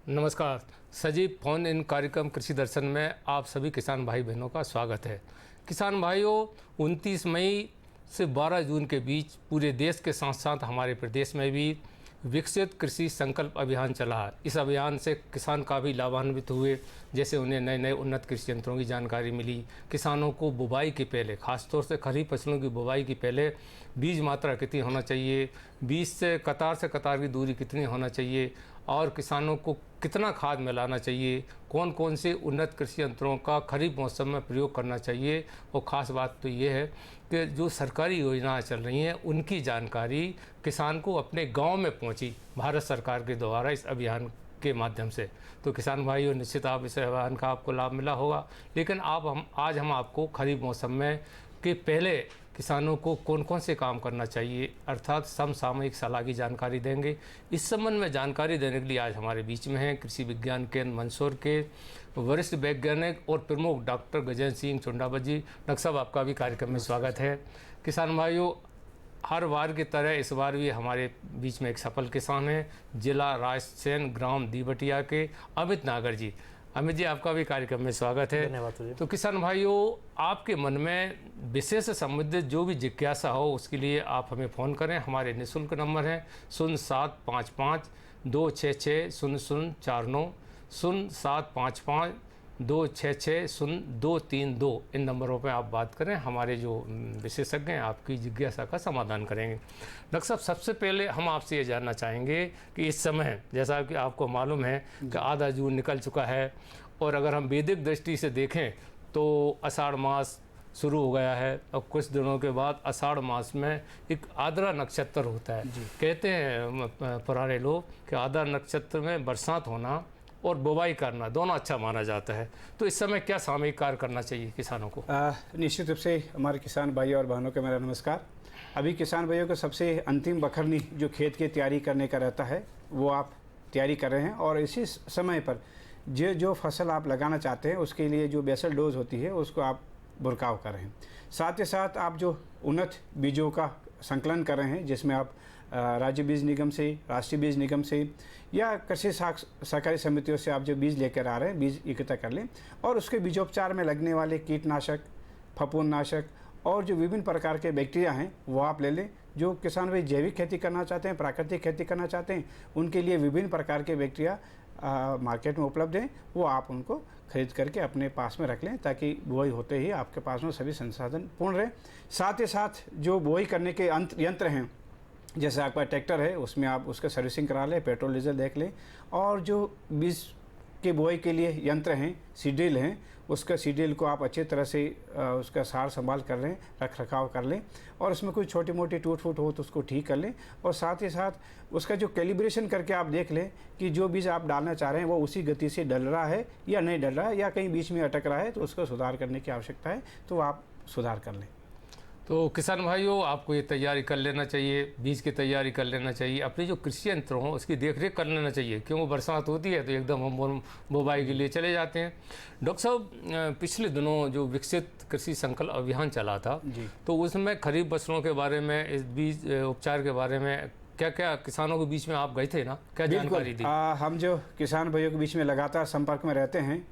नमस्कार। सजीव phone in कार्यक्रम कृषि दर्शन में आप सभी किसान भाई बहनों का स्वागत है। किसान भाइयों, 29 मई से 12 जून के बीच पूरे देश के साथ साथ हमारे प्रदेश में भी विकसित कृषि संकल्प अभियान चला है। इस अभियान से किसान काफ़ी लाभान्वित हुए, जैसे उन्हें नए नए उन्नत कृषि यंत्रों की जानकारी मिली। किसानों को बुवाई के पहले, खासतौर से खरीफ फसलों की बुवाई के पहले बीज मात्रा कितनी होना चाहिए, बीज से कतार की दूरी कितनी होना चाहिए और किसानों को कितना खाद मिलाना चाहिए, कौन कौन से उन्नत कृषि यंत्रों का खरीफ मौसम में प्रयोग करना चाहिए। और ख़ास बात तो ये है कि जो सरकारी योजनाएं चल रही हैं उनकी जानकारी किसान को अपने गांव में पहुंची भारत सरकार के द्वारा इस अभियान के माध्यम से। तो किसान भाइयों, निश्चित आप इस अभियान का आपको लाभ मिला होगा। लेकिन आज हम आपको खरीफ मौसम में के पहले किसानों को कौन कौन से काम करना चाहिए अर्थात समसामयिक सलाह की जानकारी देंगे। इस संबंध में जानकारी देने के लिए आज हमारे बीच में हैं कृषि विज्ञान केंद्र मंदसौर के वरिष्ठ वैज्ञानिक और प्रमुख डॉक्टर गजेंद्र सिंह चुंडावत जी। डॉक्टर साहब, आपका भी कार्यक्रम में स्वागत है। किसान भाइयों, हर बार की तरह इस बार भी हमारे बीच में एक सफल किसान हैं, जिला रायसेन ग्राम दीवटिया के अमित नागर जी। अमित जी, आपका भी कार्यक्रम में स्वागत है। धन्यवाद। तो किसान भाइयों, आपके मन में विशेष से संबंधित जो भी जिज्ञासा हो उसके लिए आप हमें फ़ोन करें। हमारे निःशुल्क नंबर हैं 0755 266 0049, 0755 266 0232। इन नंबरों पे आप बात करें, हमारे जो विशेषज्ञ हैं आपकी जिज्ञासा का समाधान करेंगे। डॉक्टर साहब, सबसे पहले हम आपसे ये जानना चाहेंगे कि इस समय जैसा कि आपको मालूम है कि आधा जून निकल चुका है और अगर हम वैदिक दृष्टि से देखें तो आषाढ़ मास शुरू हो गया है और कुछ दिनों के बाद आषाढ़ मास में एक आद्रा नक्षत्र होता है। कहते हैं पुराने लोग कि आद्रा नक्षत्र में बरसात होना और बुवाई करना दोनों अच्छा माना जाता है। तो इस समय क्या सामयिक कार्य करना चाहिए किसानों को? निश्चित रूप से हमारे किसान भाइयों और बहनों को मेरा नमस्कार। अभी किसान भाइयों को सबसे अंतिम बखरनी जो खेत की तैयारी करने का रहता है वो आप तैयारी कर रहे हैं और इसी समय पर जो फसल आप लगाना चाहते हैं उसके लिए जो बेसल डोज होती है उसको आप बुरकाव कर रहे हैं। साथ ही साथ आप जो उन्नत बीजों का संकलन कर रहे हैं जिसमें आप राज्य बीज निगम से, राष्ट्रीय बीज निगम से या कृषि सहकारी समितियों से आप जो बीज लेकर आ रहे हैं, बीज इकट्ठा कर लें और उसके बीजोपचार में लगने वाले कीटनाशक, फफूंदनाशक और जो विभिन्न प्रकार के बैक्टीरिया हैं वो आप ले लें। जो किसान भाई जैविक खेती करना चाहते हैं, प्राकृतिक खेती करना चाहते हैं, उनके लिए विभिन्न प्रकार के बैक्टीरिया मार्केट में उपलब्ध हैं, वो आप उनको खरीद करके अपने पास में रख लें ताकि बुआई होते ही आपके पास में सभी संसाधन पूर्ण रहे। साथ ही साथ जो बुआई करने के यंत्र हैं, जैसे आपका ट्रैक्टर है उसमें आप उसका सर्विसिंग करा लें, पेट्रोल डीजल देख लें और जो बीज के बुआई के लिए यंत्र हैं, सीड्रिल हैं, उसका सीड्रिल को आप अच्छी तरह से उसका सार संभाल कर लें, रख रखाव कर लें और उसमें कोई छोटी मोटी टूट फूट हो तो उसको ठीक कर लें। और साथ ही साथ उसका जो कैलिब्रेशन करके आप देख लें कि जो बीज आप डालना चाह रहे हैं वो उसी गति से डल रहा है या नहीं डल रहा है या कहीं बीच में अटक रहा है तो उसको सुधार करने की आवश्यकता है, तो आप सुधार कर लें। तो किसान भाइयों, आपको ये तैयारी कर लेना चाहिए, बीज की तैयारी कर लेना चाहिए, अपने जो कृषि यंत्र हों उसकी देखरेख कर लेना चाहिए, क्योंकि बरसात होती है तो एकदम हम बुवाई के लिए चले जाते हैं। डॉक्टर साहब, पिछले दिनों जो विकसित कृषि संकल्प अभियान चला था तो उसमें खरीफ फसलों के बारे में, इस बीज उपचार के बारे में क्या क्या किसानों के बीच में आप गए थे ना, क्या जानकारी दी? हम जो किसान भाइयों के बीच में लगातार संपर्क में रहते हैं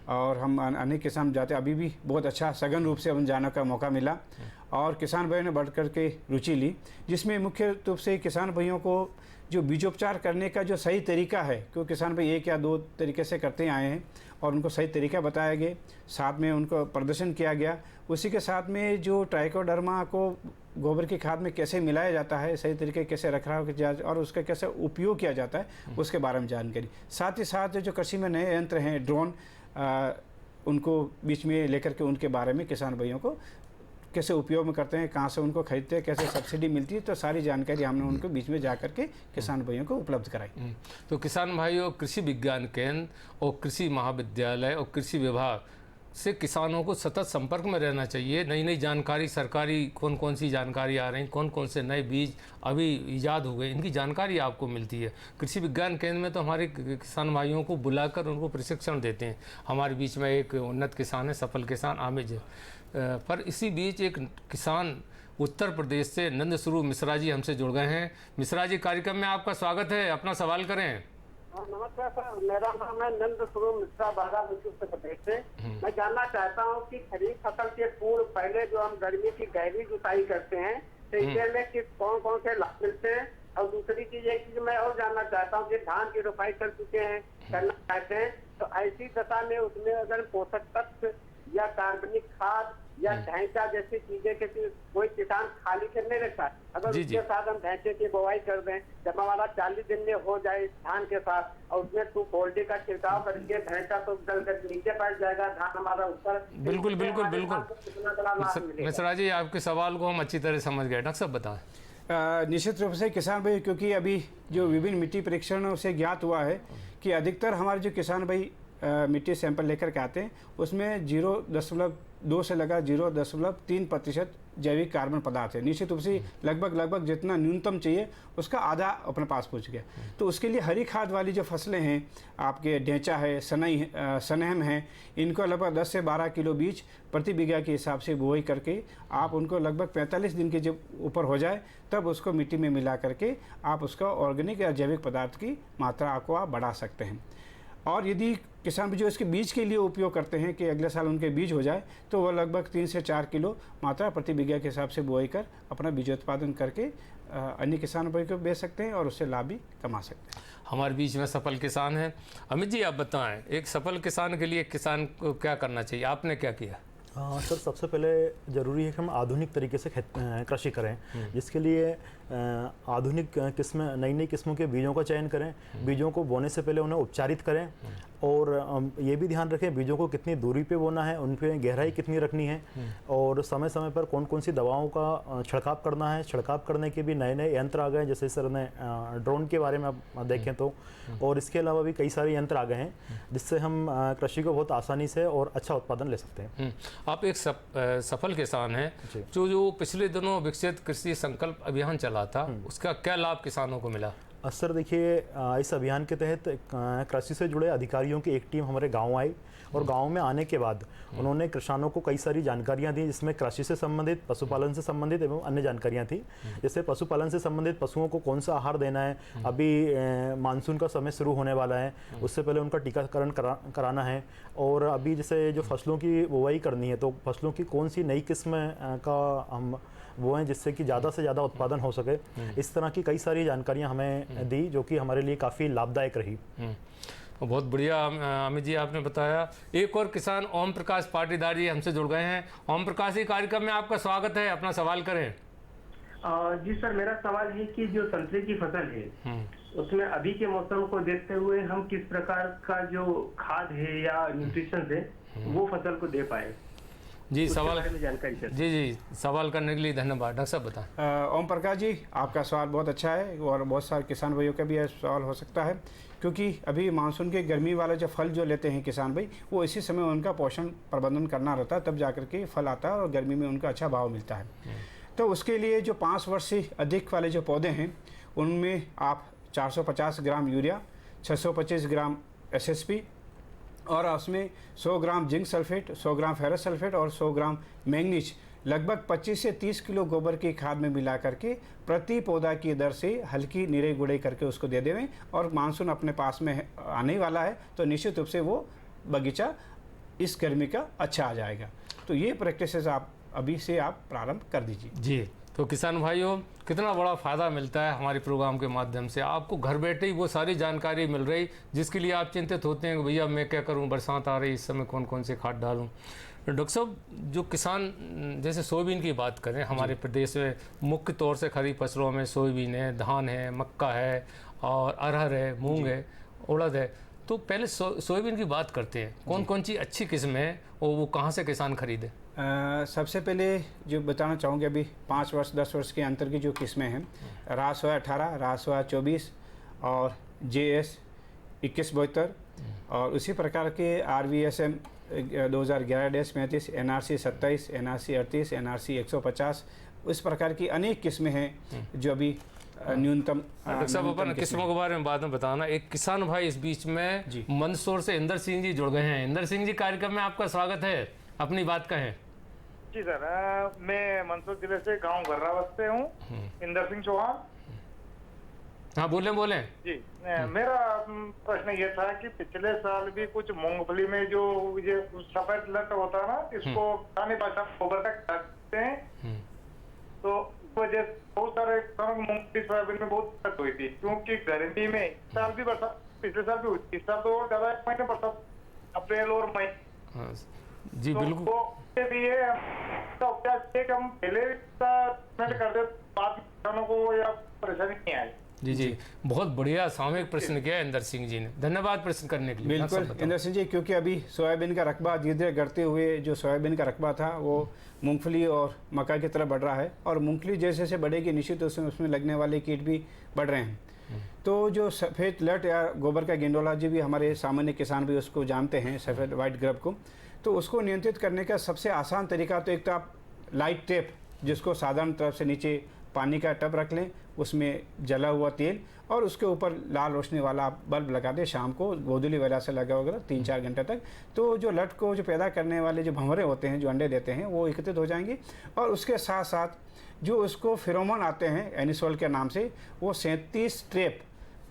और हम अनेक किसान जाते, अभी भी बहुत अच्छा सघन रूप से हम जाने का मौका मिला और किसान भाइयों ने बढ़ कर के रुचि ली, जिसमें मुख्य रूप से किसान भाइयों को जो बीजोपचार करने का जो सही तरीका है, क्योंकि किसान भाई एक या दो तरीके से करते आए हैं और उनको सही तरीका बताया गया, साथ में उनको प्रदर्शन किया गया। उसी के साथ में जो ट्राइकोडर्मा को गोबर की खाद में कैसे मिलाया जाता है, सही तरीके कैसे रखरखाव किया और उसका कैसे उपयोग किया जाता है उसके बारे में जानकारी। साथ ही साथ जो कृषि में नए यंत्र हैं, ड्रोन, उनको बीच में लेकर के उनके बारे में किसान भाइयों को कैसे उपयोग में करते हैं, कहाँ से उनको खरीदते हैं, कैसे सब्सिडी मिलती है, तो सारी जानकारी हमने उनको बीच में जा करके किसान भाइयों को उपलब्ध कराई। तो किसान भाइयों, कृषि विज्ञान केंद्र और कृषि महाविद्यालय और कृषि विभाग से किसानों को सतत संपर्क में रहना चाहिए। नई नई जानकारी, सरकारी कौन कौन सी जानकारी आ रही, कौन कौन से नए बीज अभी ईजाद हो गए, इनकी जानकारी आपको मिलती है। कृषि विज्ञान केंद्र में तो हमारे किसान भाइयों को बुलाकर उनको प्रशिक्षण देते हैं। हमारे बीच में एक उन्नत किसान है, सफल किसान आमिर। पर इसी बीच एक किसान उत्तर प्रदेश से नंदस्वरूप मिश्रा जी हमसे जुड़ गए हैं। मिश्रा जी, कार्यक्रम में आपका स्वागत है, अपना सवाल करें। हाँ, नमस्कार सर, मेरा नाम है नंद स्वरूप मिश्रा, बाराबंकी उत्तर प्रदेश से। मैं जानना चाहता हूँ कि खरीफ फसल के पूर्व पहले जो हम गर्मी की गहरी जुताई करते हैं तो इससे में कौन कौन से लाभ मिलते हैं, और दूसरी चीज एक चीज मैं और जानना चाहता हूँ कि धान की रोपाई कर चुके हैं, करना चाहते हैं, तो ऐसी दशा में उसमें अगर पोषक तत्व या कार्बनिक खाद या ढैंचा जैसी चीजें के कोई किसान खाली करने लगता है, अगर जी, उसके साथ हम ढैंचे की बुआई कर दें, जब हमारा 40 दिन में हो जाए धान के साथ, और उसमें 2,4-D का छिड़काव करके ढैंचा तो जल कर नीचे बैठ जाएगा, धान हमारा ऊपर। बिल्कुल बिल्कुल बिल्कुल। मिश्रा जी, आपके सवाल को हम अच्छी तरह समझ गए। डॉक्टर साहब बताएं। निश्चित रूप से किसान भाई, क्योंकि अभी जो विभिन्न मिट्टी परीक्षणों से ज्ञात हुआ है कि अधिकतर हमारे जो किसान भाई मिट्टी सैंपल लेकर के आते हैं उसमें 0.2 से लगा 0.3% जैविक कार्बन पदार्थ है। निश्चित रूप से लगभग जितना न्यूनतम चाहिए उसका आधा अपने पास पहुंच गया। तो उसके लिए हरी खाद वाली जो फसलें हैं, आपके ढेंचा है, सनहम है, इनको लगभग 10 से 12 किलो बीज प्रति बीघा के हिसाब से बुआई करके आप उनको लगभग 45 दिन के जब ऊपर हो जाए तब उसको मिट्टी में मिला करके आप उसका ऑर्गेनिक या जैविक पदार्थ की मात्रा को आप बढ़ा सकते हैं। और यदि किसान जो इसके बीज के लिए उपयोग करते हैं कि अगले साल उनके बीज हो जाए तो वो लगभग 3 से 4 किलो मात्रा प्रति बीघा के हिसाब से बुआई कर अपना बीजोत्पादन करके अन्य किसान भाई को बेच सकते हैं और उससे लाभ भी कमा सकते हैं। हमारे बीच में सफल किसान हैं। अमित जी, आप बताएं, एक सफल किसान के लिए किसान को क्या करना चाहिए, आपने क्या किया? सर, सबसे पहले ज़रूरी है कि हम आधुनिक तरीके से कृषि करें, जिसके लिए आधुनिक किस्में, नई किस्मों के बीजों का चयन करें, बीजों को बोने से पहले उन्हें उपचारित करें, और ये भी ध्यान रखें बीजों को कितनी दूरी पे बोना है, उन पे गहराई कितनी रखनी है, और समय समय पर कौन कौन सी दवाओं का छिड़काव करना है। छिड़काव करने के भी नए नए यंत्र आ गए, जैसे सर ने ड्रोन के बारे में आप देखें तो, और इसके अलावा भी कई सारे यंत्र आ गए हैं जिससे हम कृषि को बहुत आसानी से और अच्छा उत्पादन ले सकते हैं। आप एक सफल किसान हैं। जो पिछले दिनों विकसित कृषि संकल्प अभियान चला था, उसका क्या लाभ किसानों को मिला? सर देखिए, इस अभियान के तहत कृषि से जुड़े अधिकारियों की एक टीम हमारे गांव आई, और गांव में आने के बाद उन्होंने किसानों को कई सारी जानकारियां दी, जिसमें कृषि से संबंधित, पशुपालन से संबंधित एवं अन्य जानकारियां थी। जैसे पशुपालन से संबंधित पशुओं को कौन सा आहार देना है, अभी मानसून का समय शुरू होने वाला है, उससे पहले उनका टीकाकरण कराना है, और अभी जैसे जो फसलों की बुआई करनी है तो फसलों की कौन सी नई किस्म का हम वो हैं जिससे कि ज़्यादा से ज़्यादा उत्पादन हो सके। इस तरह की कई सारी जानकारियां हमें दी, जो कि हमारे लिए काफ़ी लाभदायक रही। बहुत बढ़िया अमित जी, आपने बताया। एक और किसान ओम प्रकाश पाटीदार जी हमसे जुड़ गए हैं। ओम प्रकाश जी, कार्यक्रम में आपका स्वागत है, अपना सवाल करें। जी सर, मेरा सवाल है कि जो संतरे की फसल है उसमें अभी के मौसम को देखते हुए हम किस प्रकार का जो खाद है या न्यूट्रिशन है वो फसल को दे पाए। जी, सवाल जानकारी सर। जी, सवाल करने के लिए धन्यवाद। डॉक्टर साहब बताएं। ओम प्रकाश जी, आपका सवाल बहुत अच्छा है और बहुत सारे किसान भाइयों का भी यह सवाल हो सकता है, क्योंकि अभी मानसून के गर्मी वाला जो फल जो लेते हैं किसान भाई, वो इसी समय उनका पोषण प्रबंधन करना रहता है, तब जाकर के फल आता है और गर्मी में उनका अच्छा भाव मिलता है। तो उसके लिए जो 5 वर्ष से अधिक वाले जो पौधे हैं उनमें आप 450 ग्राम यूरिया, 625 ग्राम SSP और उसमें 100 ग्राम जिंक सल्फेट, 100 ग्राम फेरस सल्फेट और 100 ग्राम मैंगनीज लगभग 25 से 30 किलो गोबर की खाद में मिला करके प्रति पौधा की दर से हल्की निरे गुड़े करके उसको दे देवें। और मानसून अपने पास में आने वाला है तो निश्चित रूप से वो बगीचा इस गर्मी का अच्छा आ जाएगा। तो ये प्रैक्टिसेस आप अभी से आप प्रारंभ कर दीजिए। जी, तो किसान भाइयों, कितना बड़ा फ़ायदा मिलता है हमारे प्रोग्राम के माध्यम से। आपको घर बैठे ही वो सारी जानकारी मिल रही जिसके लिए आप चिंतित होते हैं कि भैया मैं क्या करूं, बरसात आ रही, इस समय कौन कौन से खाद डालूं। डॉक्टर साहब, जो किसान जैसे सोयाबीन की बात करें, हमारे प्रदेश में मुख्य तौर से खरीफ फसलों में सोयाबीन है, धान है, मक्का है और अरहर है, मूंग है, उड़द है। तो पहले सोयाबीन की बात करते हैं, कौन कौन सी अच्छी किस्म है और वो कहाँ से किसान खरीदे? सबसे पहले जो बताना चाहूँगी, अभी 5 वर्ष 10 वर्ष के अंतर की जो किस्में हैं, रासवा 18, रासवा 24 और JS 2172 और उसी प्रकार के RVSM 2011-35, NRC 27, NRC 38, NRC 150, इस प्रकार की अनेक किस्में हैं जो अभी न्यूनतम। डॉक्टर साहब, अपन किस्मों के बारे में बाद में बताना। एक किसान भाई इस बीच में मंदसौर से इंदर सिंह जी जुड़ गए हैं। इंदर सिंह जी, कार्यक्रम में आपका स्वागत है, अपनी बात कहें। जी सर, मैं मंदसौर जिले से गांव गर्रावत से हूँ, इंदर सिंह चौहान। हाँ बोलें बोलें। जी मेरा प्रश्न ये था कि पिछले साल भी कुछ मूंगफली में जो ये सफेद लट होता है ना, इसको स्थानीय भाषा में गोबर तक कहते हैं, तो इस वजह से बहुत सारे मूंगफली सोयाबीन में बहुत दिक्कत हुई थी, क्योंकि गर्मी में इस साल भी बरसात, पिछले साल भी हुई थी, इस साल तो और ज्यादा 1 महीने बरसात, अप्रैल और मई। हाँ, जी तो बिल्कुल। वो के लिए तो उपचार से हम पहले का ट्रीटमेंट कर दे, बाद में किसानों को या परेशानी नहीं आई। जी जी, बहुत बढ़िया सामूहिक प्रश्न किया इंदर सिंह जी ने, धन्यवाद प्रश्न करने के लिए। बिल्कुल इंदर सिंह जी, क्योंकि अभी सोयाबीन का रकबा धीरे धीरे घटते हुए जो सोयाबीन का रकबा था वो मूंगफली और मक्का की तरफ बढ़ रहा है, और मूंगफली जैसे जैसे बढ़ेगी निश्चित उसमें लगने वाले कीट भी बढ़ रहे हैं। तो जो सफ़ेद लट या गोबर का गेंडोला जी भी हमारे सामान्य किसान भी उसको जानते हैं, सफ़ेद वाइट ग्रब को, तो उसको नियंत्रित करने का सबसे आसान तरीका तो एक तो आप लाइट टेप, जिसको साधारण तरफ से नीचे पानी का टब रख लें, उसमें जला हुआ तेल और उसके ऊपर लाल रोशनी वाला आप बल्ब लगा दें, शाम को गोधूली वाला से लगा वगैरह 3-4 घंटे तक, तो जो लट को जो पैदा करने वाले जो भंवरे होते हैं, जो अंडे देते हैं, वो एकत्रित हो जाएंगे। और उसके साथ साथ जो उसको फेरोमोन आते हैं एनिसोल के नाम से, वो 37 ट्रैप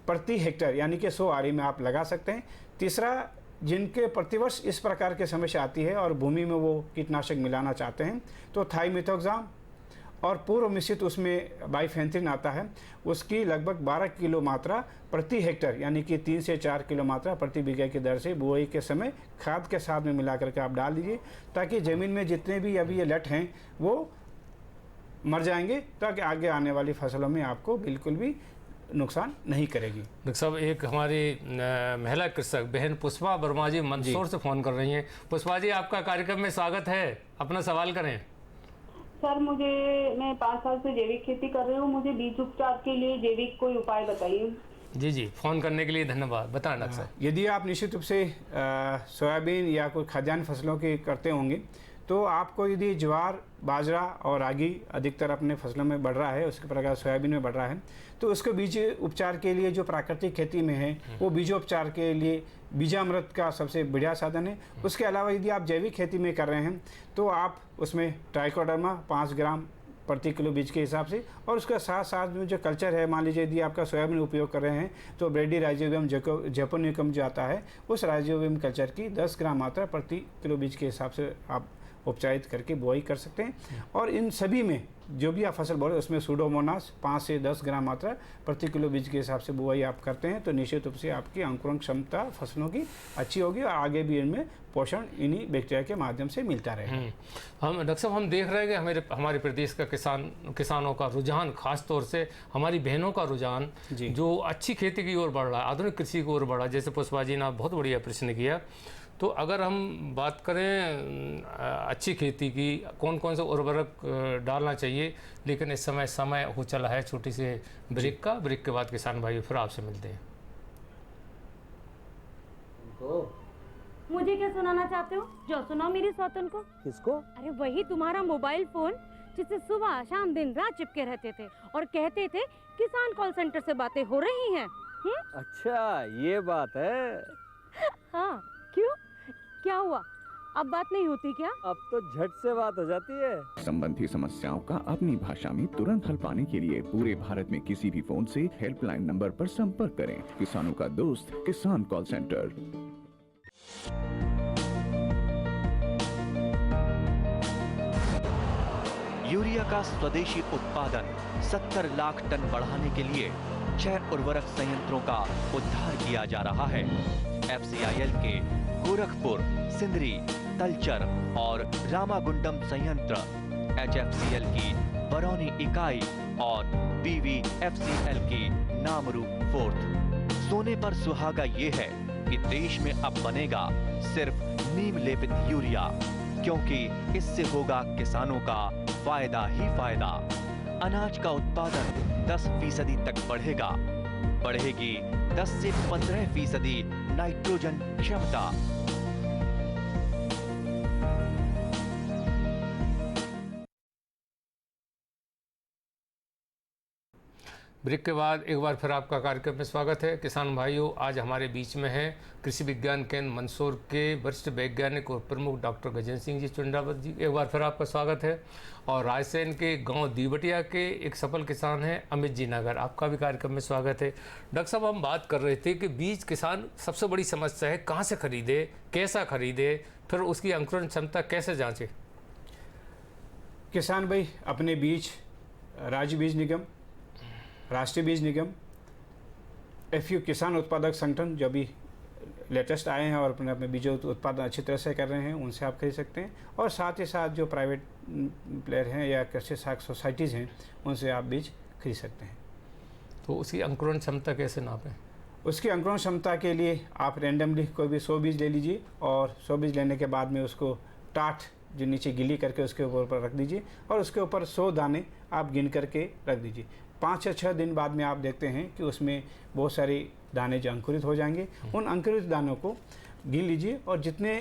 प्रति हेक्टेयर यानी कि 100 आरी में आप लगा सकते हैं। तीसरा, जिनके प्रतिवर्ष इस प्रकार की समस्या आती है और भूमि में वो कीटनाशक मिलाना चाहते हैं, तो थाइमिथोक्साम और पूर्व मिश्रित उसमें बाइफेंथ्रिन आता है, उसकी लगभग 12 किलो मात्रा प्रति हेक्टेयर यानी कि 3 से 4 किलो मात्रा प्रति बीघा की दर से बुआई के समय खाद के साथ में मिला करके आप डाल दीजिए, ताकि ज़मीन में जितने भी अभी ये लट हैं वो मर जाएंगे, ताकि आगे आने वाली फसलों में आपको बिल्कुल भी नुकसान नहीं करेगी। डॉक्टर साहब, एक हमारी महिला कृषक बहन पुष्पा वर्मा जी मंदसौर से फ़ोन कर रही हैं। पुष्पा जी, आपका कार्यक्रम में स्वागत है, अपना सवाल करें। सर मैं 5 साल से जैविक खेती कर रही हूँ, मुझे बीज उपचार के लिए जैविक कोई उपाय बताइए। जी जी, फ़ोन करने के लिए धन्यवाद। बताएं डॉक्टर साहब। यदि आप निश्चित रूप से सोयाबीन या कोई खाद्यान्न फसलों की करते होंगे, तो आपको यदि ज्वार, बाजरा और रागी अधिकतर अपने फसलों में बढ़ रहा है, उसके प्रकार सोयाबीन में बढ़ रहा है, तो उसके बीज उपचार के लिए जो प्राकृतिक खेती में है वो बीजोपचार के लिए बीजामृत का सबसे बढ़िया साधन है। उसके अलावा यदि आप जैविक खेती में कर रहे हैं तो आप उसमें ट्राइकोडर्मा 5 ग्राम प्रति किलो बीज के हिसाब से, और उसके साथ साथ में जो कल्चर है, मान लीजिए यदि आपका सोयाबीन उपयोग कर रहे हैं तो ब्रेडी राइजोबियम जैपोनिकम जो आता है, उस राइजोबियम कल्चर की 10 ग्राम मात्रा प्रति किलो बीज के हिसाब से आप उपचारित करके बुआई कर सकते हैं। और इन सभी में जो भी आप फसल बोले उसमें सूडोमोनास 5 से 10 ग्राम मात्रा प्रति किलो बीज के हिसाब से बुआई आप करते हैं, तो निश्चित रूप से आपकी अंकुरण क्षमता फसलों की अच्छी होगी और आगे भी इनमें पोषण इन्हीं बैक्टीरिया के माध्यम से मिलता रहेगा। हम डॉक्टर साहब, हम देख रहे हैं कि हमारे प्रदेश का किसानों का रुझान, खास तौर से हमारी बहनों का रुझान जो अच्छी खेती की ओर बढ़ रहा है, आधुनिक कृषि की ओर बढ़ रहा है। जैसे पुष्पा जी ने बहुत बढ़िया प्रश्न किया। तो अगर हम बात करें अच्छी खेती की, कौन कौन से उर्वरक डालना चाहिए, लेकिन इस समय हो चला है छोटी से ब्रेक का। ब्रेक के बाद किसान भाई फिर आपसे मिलते हैं। मुझे क्या सुनाना चाहते हो? जो सुनाओ मेरी सौतन को। किसको? अरे वही तुम्हारा मोबाइल फोन, जिससे सुबह शाम दिन रात चिपके रहते थे और कहते थे किसान कॉल सेंटर से बातें हो रही हैं। अच्छा, ये बात है। हाँ, क्यों, क्या हुआ? अब बात नहीं होती क्या? अब तो झट से बात हो जाती है। संबंधी समस्याओं का अपनी भाषा में तुरंत हल पाने के लिए पूरे भारत में किसी भी फोन से हेल्पलाइन नंबर पर संपर्क करें। किसानों का दोस्त किसान कॉल सेंटर। यूरिया का स्वदेशी उत्पादन 70 लाख टन बढ़ाने के लिए 6 उर्वरक संयंत्रों का उद्धार किया जा रहा है। FCIL के गोरखपुर, सिंदरी, तलचर और रामागुंडम संयंत्र, HFCL की बरौनी इकाई और BVFCL की नामरू फोर्थ। सोने पर सुहागा ये है कि देश में अब बनेगा सिर्फ नीम लेपित यूरिया, क्योंकि इससे होगा किसानों का फायदा ही फायदा। अनाज का उत्पादन 10% तक बढ़ेगा। बढ़ेगी 10 से 15% नाइट्रोजन क्षमता। ब्रेक के बाद एक बार फिर आपका कार्यक्रम में स्वागत है। किसान भाइयों, आज हमारे बीच में हैं कृषि विज्ञान केंद्र मंदसौर के वरिष्ठ वैज्ञानिक और प्रमुख डॉक्टर गजेंद्र सिंह जी चुंडावत जी। एक बार फिर आपका स्वागत है। और रायसेन के गांव दीवटिया के एक सफल किसान हैं अमित जी नगर, आपका भी कार्यक्रम में स्वागत है। डॉक्टर साहब, हम बात कर रहे थे कि बीज किसान सबसे बड़ी समस्या है, कहाँ से खरीदे, कैसा खरीदे, फिर उसकी अंकुरण क्षमता कैसे जाँचे? किसान भाई अपने बीज राज्य बीज निगम, राष्ट्रीय बीज निगम, FAO किसान उत्पादक संगठन जो अभी लेटेस्ट आए हैं और अपने बीजों उत्पादन अच्छी तरह से कर रहे हैं, उनसे आप खरीद सकते हैं। और साथ ही साथ जो प्राइवेट प्लेयर हैं या कृषि साख सोसाइटीज़ हैं, उनसे आप बीज खरीद सकते हैं। तो उसकी अंकुरण क्षमता कैसे नापें? उसकी अंकुरण क्षमता के लिए आप रैंडमली कोई भी 100 बीज ले लीजिए और 100 बीज लेने के बाद में उसको टाट जो नीचे गीली करके उसके ऊपर रख दीजिए और उसके ऊपर 100 दाने आप गिन करके रख दीजिए। 5 या 6 दिन बाद में आप देखते हैं कि उसमें बहुत सारे दाने जो अंकुरित हो जाएंगे। उन अंकुरित दानों को गिन लीजिए और जितने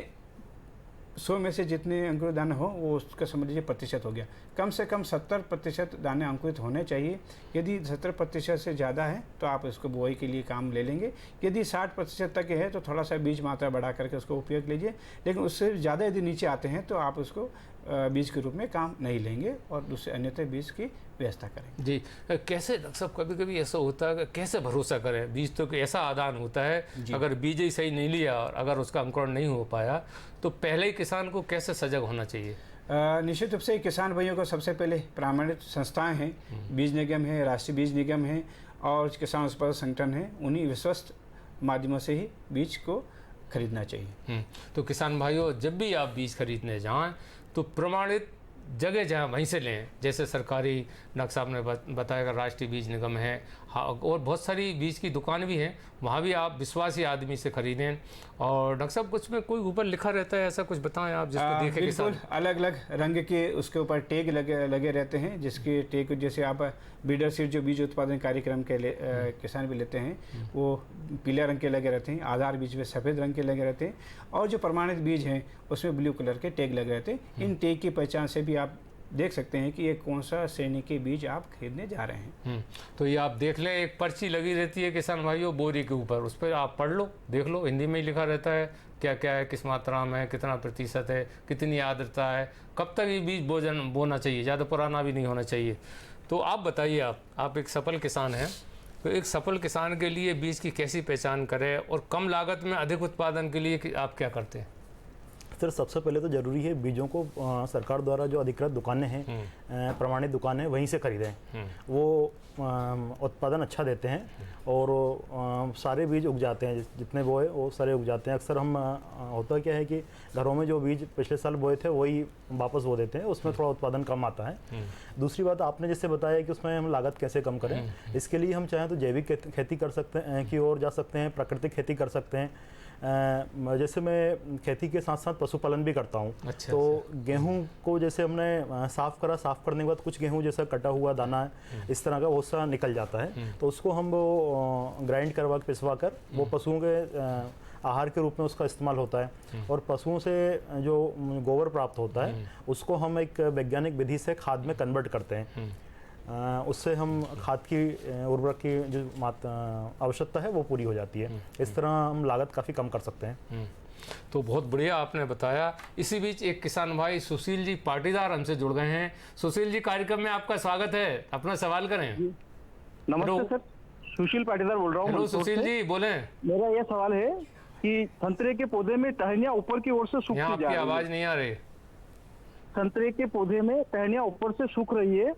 100 में से जितने अंकुरित दाने हो वो उसका समझ लीजिए प्रतिशत हो गया। कम से कम 70% दाने अंकुरित होने चाहिए। यदि 70% से ज़्यादा है तो आप इसको बुआई के लिए काम ले लेंगे। यदि 60% तक है तो थोड़ा सा बीज मात्रा बढ़ा करके उसको उपयोग लीजिए, लेकिन उससे ज़्यादा यदि नीचे आते हैं तो आप उसको बीज के रूप में काम नहीं लेंगे और दूसरे अन्यथा बीज की व्यवस्था करेंगे। जी, कैसे डॉक्टर साहब कभी कभी ऐसा होता है कि कैसे भरोसा करें? बीज तो ऐसा आदान होता है, अगर बीज ही सही नहीं लिया और अगर उसका अंकुरण नहीं हो पाया तो पहले ही किसान को कैसे सजग होना चाहिए? निश्चित रूप से किसान भाइयों को सबसे पहले प्रामाणिक संस्थाएं हैं, बीज निगम है, राष्ट्रीय बीज निगम है और किसान उत्पादक संगठन है, उन्हीं विश्वस्त माध्यमों से ही बीज को खरीदना चाहिए। तो किसान भाइयों, जब भी आप बीज खरीदने जाएं तो प्रमाणित जगह जहाँ वहीं से लें। जैसे सरकारी डॉक्टर साहब ने बताया राष्ट्रीय बीज निगम है, हाँ, और बहुत सारी बीज की दुकान भी हैं, वहाँ भी आप विश्वासी आदमी से खरीदें। और डॉक्टर साहब कुछ में कोई ऊपर लिखा रहता है, ऐसा कुछ बताएं आप जिसको देखे किसान? अलग अलग रंग के उसके ऊपर टैग लगे रहते हैं, जिसके टैग जैसे आप बीडर सीड जो बीज उत्पादन कार्यक्रम के किसान भी लेते हैं वो पीले रंग के लगे रहते हैं, आधार बीज में सफ़ेद रंग के लगे रहते हैं और जो प्रमाणित बीज हैं उसमें ब्लू कलर के टैग लगे रहते हैं। इन टैग की पहचान से भी आप देख सकते हैं कि ये कौन सा श्रेणी के बीज आप खरीदने जा रहे हैं। तो ये आप देख लें, एक पर्ची लगी रहती है किसान भाइयों बोरी के ऊपर, उस पर आप पढ़ लो, देख लो, हिंदी में ही लिखा रहता है क्या क्या है, किस मात्रा में है, कितना प्रतिशत है, कितनी आर्द्रता है, कब तक ये बीज बोना चाहिए, ज़्यादा पुराना भी नहीं होना चाहिए। तो आप बताइए, आप एक सफल किसान हैं, तो एक सफल किसान के लिए बीज की कैसी पहचान करें और कम लागत में अधिक उत्पादन के लिए आप क्या करते हैं? सर, सबसे पहले तो ज़रूरी है बीजों को सरकार द्वारा जो अधिकृत दुकानें हैं, प्रमाणित दुकानें, वहीं से खरीदें। वो उत्पादन अच्छा देते हैं और सारे बीज उग जाते हैं, जितने बोए वो सारे उग जाते हैं। अक्सर हम होता क्या है कि घरों में जो बीज पिछले साल बोए थे वही वापस बो देते हैं, उसमें थोड़ा उत्पादन कम आता है। दूसरी बात, आपने जैसे बताया कि उसमें हम लागत कैसे कम करें, इसके लिए हम चाहें तो जैविक खेती कर सकते हैं की ओर जा सकते हैं, प्राकृतिक खेती कर सकते हैं। जैसे मैं खेती के साथ साथ पशुपालन भी करता हूँ। अच्छा, तो गेहूँ को जैसे हमने साफ़ करने के बाद कुछ गेहूँ जैसा कटा हुआ दाना है, इस तरह का वो सा निकल जाता है, तो उसको हम वो ग्राइंड करवा के पिसवा कर वो पशुओं के आहार के रूप में उसका इस्तेमाल होता है। और पशुओं से जो गोबर प्राप्त होता है उसको हम एक वैज्ञानिक विधि से खाद में कन्वर्ट करते हैं। उससे हम खाद की उर्वरक की जो आवश्यकता है वो पूरी हो जाती है। इस तरह हम लागत काफ़ी कम कर सकते हैं। तो बहुत बढ़िया आपने बताया। इसी बीच एक किसान भाई सुशील जी पाटीदार हमसे जुड़ गए हैं। सुशील जी, कार्यक्रम में आपका स्वागत है, अपना सवाल करें। नमस्ते सर, सुशील पाटीदार बोल रहा हूँ। हेलो सुशील जी, बोलें। मेरा यह सवाल है कि संतरे के पौधे में टहनियाँ ऊपर की ओर से सूख जा रही है। आपकी आवाज नहीं आ रही। संतरे के पौधे में टहनियाँ ऊपर से सूख रही है,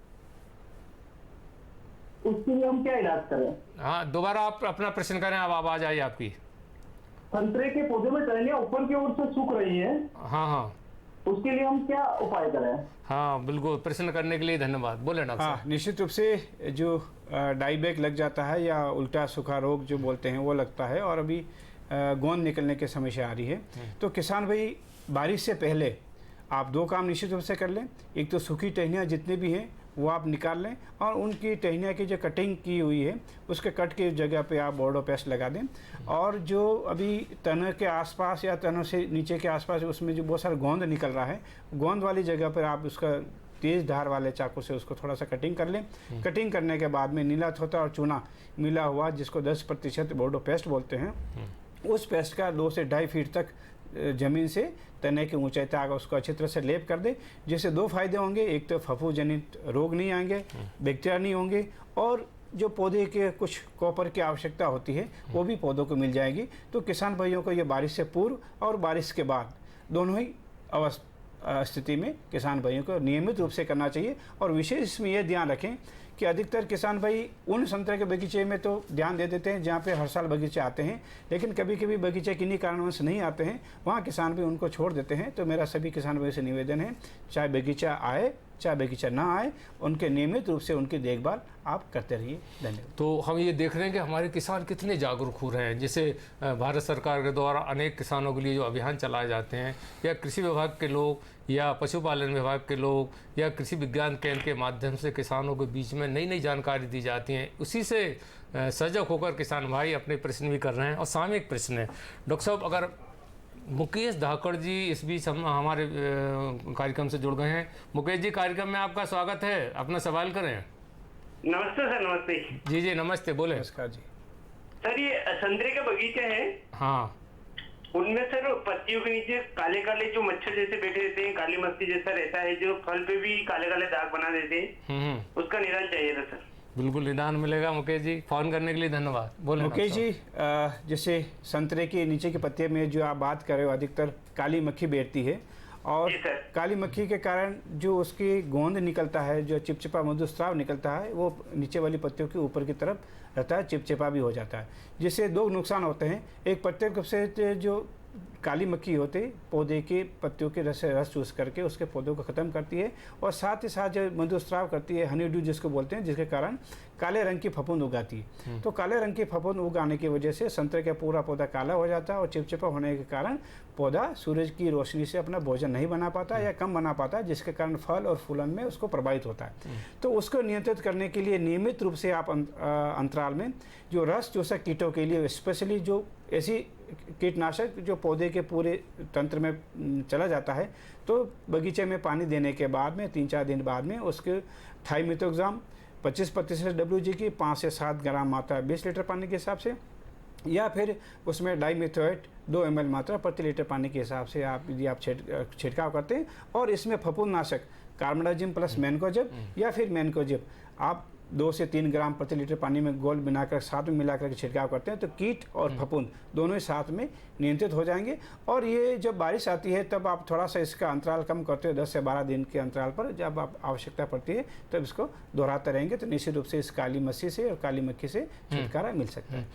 उसके लिए हम क्या इलाज करें? हाँ, दोबारा आप अपना प्रश्न करें, अब आवाज आई आपकी। संतरे के पौधे में टहनियाँ ऊपर की ओर से सूख रही है, हाँ, उसके लिए हम क्या उपाय करें? हाँ बिल्कुल, प्रश्न करने के लिए धन्यवाद। बोले डॉक्टर साहब। निश्चित रूप से जो डाईबैक लग जाता है या उल्टा सूखा रोग जो बोलते हैं वो लगता है और अभी गोंद निकलने की समस्या आ रही है। तो किसान भाई, बारिश से पहले आप 2 काम निश्चित रूप से कर लें। एक तो सूखी टहनियाँ जितने भी हैं वो आप निकाल लें और उनकी टहनियाँ की जो कटिंग की हुई है उसके कट की जगह पे आप बोर्डो पेस्ट लगा दें। और जो अभी तनों के आसपास या तनों से नीचे के आसपास उसमें जो बहुत सारा गोंद निकल रहा है, गोंद वाली जगह पर आप उसका तेज़ धार वाले चाकू से उसको थोड़ा सा कटिंग कर लें। कटिंग करने के बाद में नीला थोथा और चूना मिला हुआ, जिसको 10% बोर्डो पेस्ट बोलते हैं, उस पेस्ट का 2 से 2.5 फीट तक ज़मीन से तने की ऊंचाई तक उसको अच्छी तरह से लेप कर दे, जिससे 2 फायदे होंगे। एक तो फफू जनित रोग नहीं आएंगे, बैक्टीरिया नहीं होंगे, और जो पौधे के कुछ कॉपर की आवश्यकता होती है वो भी पौधों को मिल जाएगी। तो किसान भाइयों को ये बारिश से पूर्व और बारिश के बाद दोनों ही स्थिति में किसान भाइयों को नियमित रूप से करना चाहिए। और विशेष इसमें यह ध्यान रखें कि अधिकतर किसान भाई उन संतरे के बगीचे में तो ध्यान दे देते हैं जहाँ पे हर साल बगीचे आते हैं, लेकिन कभी कभी बगीचे किन्हीं कारणों से नहीं आते हैं, वहाँ किसान भी उनको छोड़ देते हैं। तो मेरा सभी किसान भाइयों से निवेदन है, चाहे बगीचा आए चाहे बगीचा ना आए, उनके नियमित रूप से उनकी देखभाल आप करते रहिए। धन्यवाद। तो हम ये देख रहे हैं कि हमारे किसान कितने जागरूक हो रहे हैं। जैसे भारत सरकार के द्वारा अनेक किसानों के लिए जो अभियान चलाए जाते हैं, या कृषि विभाग के लोग या पशुपालन विभाग के लोग या कृषि विज्ञान केंद्र के माध्यम से किसानों के बीच में नई नई जानकारी दी जाती है। उसी से सजग होकर किसान भाई अपने प्रश्न भी कर रहे हैं। और सामयिक प्रश्न है डॉक्टर साहब, अगर मुकेश धाकड़ जी इस बीच हम हमारे कार्यक्रम से जुड़ गए हैं। मुकेश जी, कार्यक्रम में आपका स्वागत है, अपना सवाल करें। नमस्ते सर। नमस्ते जी जी नमस्ते, बोले। नमस्कार जी। सर, ये संतरे के बगीचे हैं, हाँ, उनमें सर पत्तियों के नीचे काले काले जो मच्छर जैसे बैठे रहते हैं, काली मस्ती जैसा रहता है, जो फल पे भी काले काले दाग बना देते हैं, उसका निदान चाहिए था सर। बिल्कुल निदान मिलेगा मुकेश जी, फोन करने के लिए धन्यवाद। बोले मुकेश जी, जैसे संतरे के नीचे के पत्ते में जो आप बात कर रहे हो, अधिकतर काली मक्खी बैठती है, और काली मक्खी के कारण जो उसकी गोंद निकलता है, जो चिपचिपा मधुस्राव निकलता है, वो नीचे वाली पत्तियों के ऊपर की तरफ रहता है, चिपचिपा भी हो जाता है, जिससे 2 नुकसान होते हैं। एक, पत्ते से जो काली मक्खी होती है पौधे के पत्तियों के रस चूस करके उसके पौधों को ख़त्म करती है, और साथ ही साथ जो मधुस्राव करती है, हनी ड्यू जिसको बोलते हैं, जिसके कारण काले रंग की फफूंद उगाती है। तो काले रंग की फफूंद उगाने की वजह से संतरे का पूरा पौधा काला हो जाता है, और चिपचिपा होने के कारण पौधा सूरज की रोशनी से अपना भोजन नहीं बना पाता या कम बना पाता है, जिसके कारण फल और फूलन में उसको प्रभावित होता है। तो उसको नियंत्रित करने के लिए नियमित रूप से आप अंतराल में जो रस चूसक कीटों के लिए, स्पेशली जो ऐसी कीटनाशक जो पौधे के पूरे तंत्र में चला जाता है, तो बगीचे में पानी देने के बाद में 3-4 दिन बाद में उसके थाइमिथोग्राम 25% WG की 5 से 7 ग्राम मात्रा 20 लीटर पानी के हिसाब से, या फिर उसमें डाइमिथोएट 2 ml मात्रा प्रति लीटर पानी के हिसाब से आप यदि आप छिड़काव करते हैं, और इसमें फफूंदनाशक कार्बेंडाजिम प्लस मैनकोजेब या फिर मैनकोजेब आप 2 से 3 ग्राम प्रति लीटर पानी में घोल बनाकर साथ में मिलाकर के छिड़काव करते हैं, तो कीट और फफूंद दोनों ही साथ में नियंत्रित हो जाएंगे। और ये जब बारिश आती है तब आप थोड़ा सा इसका अंतराल कम करते हो, 10 से 12 दिन के अंतराल पर जब आप आवश्यकता पड़ती है तब इसको दोहराते रहेंगे, तो निश्चित रूप से इस काली मस्सी से और काली मक्खी से छुटकारा मिल सकता है।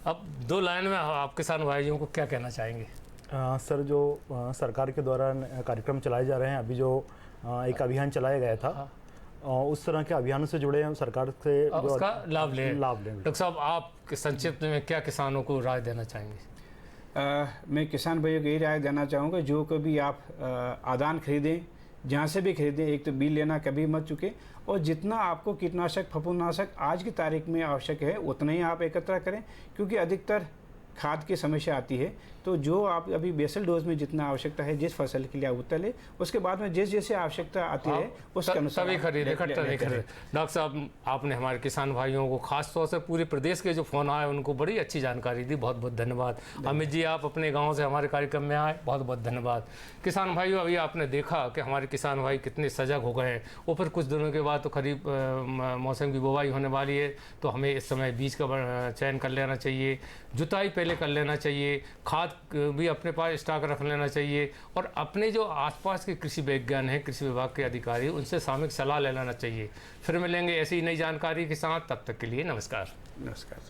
अब 2 लाइन में आप किसान भाइयों को क्या कहना चाहेंगे? सर, जो सरकार के द्वारा कार्यक्रम चलाए जा रहे हैं, अभी जो एक अभियान चलाया गया था, उस तरह के अभियानों से जुड़े हैं सरकार से उसका लाभ लें। डॉक्टर साहब, आप संक्षिप्त में क्या किसानों को राय देना चाहेंगे? मैं किसान भाइयों को यही राय देना चाहूँगा, जो कभी आप आदान खरीदें, जहाँ से भी खरीदें, एक तो बिल लेना कभी मत चुके, और जितना आपको कीटनाशक फफूंदनाशक आज की तारीख में आवश्यक है उतना ही आप एकत्र करें, क्योंकि अधिकतर खाद की समस्या आती है। तो जो आप अभी बेसल डोज में जितना आवश्यकता है जिस फसल के लिए उतना ले, उसके बाद में जैसे आवश्यकता आती है उसके अनुसार तभी खरीदे, इकट्ठा नहीं खरीदे। डॉक्टर साहब, आपने हमारे किसान भाइयों को खास तौर से पूरे प्रदेश के जो फ़ोन आए उनको बड़ी अच्छी जानकारी दी, बहुत बहुत धन्यवाद। अमित जी, आप अपने गाँव से हमारे कार्यक्रम में आए, बहुत बहुत धन्यवाद। किसान भाइयों, अभी आपने देखा कि हमारे किसान भाई कितने सजग हो गए हैं, और फिर कुछ दिनों के बाद तो खरीफ मौसम की बुवाई होने वाली है, तो हमें इस समय बीज का चयन कर लेना चाहिए, जुताई पहले कर लेना चाहिए, खाद भी अपने पास स्टॉक रख लेना चाहिए, और अपने जो आसपास के कृषि वैज्ञानिक हैं, कृषि विभाग के अधिकारी, उनसे सामयिक सलाह ले लेना चाहिए। फिर मिलेंगे ऐसी नई जानकारी के साथ, तब तक के लिए नमस्कार। नमस्कार।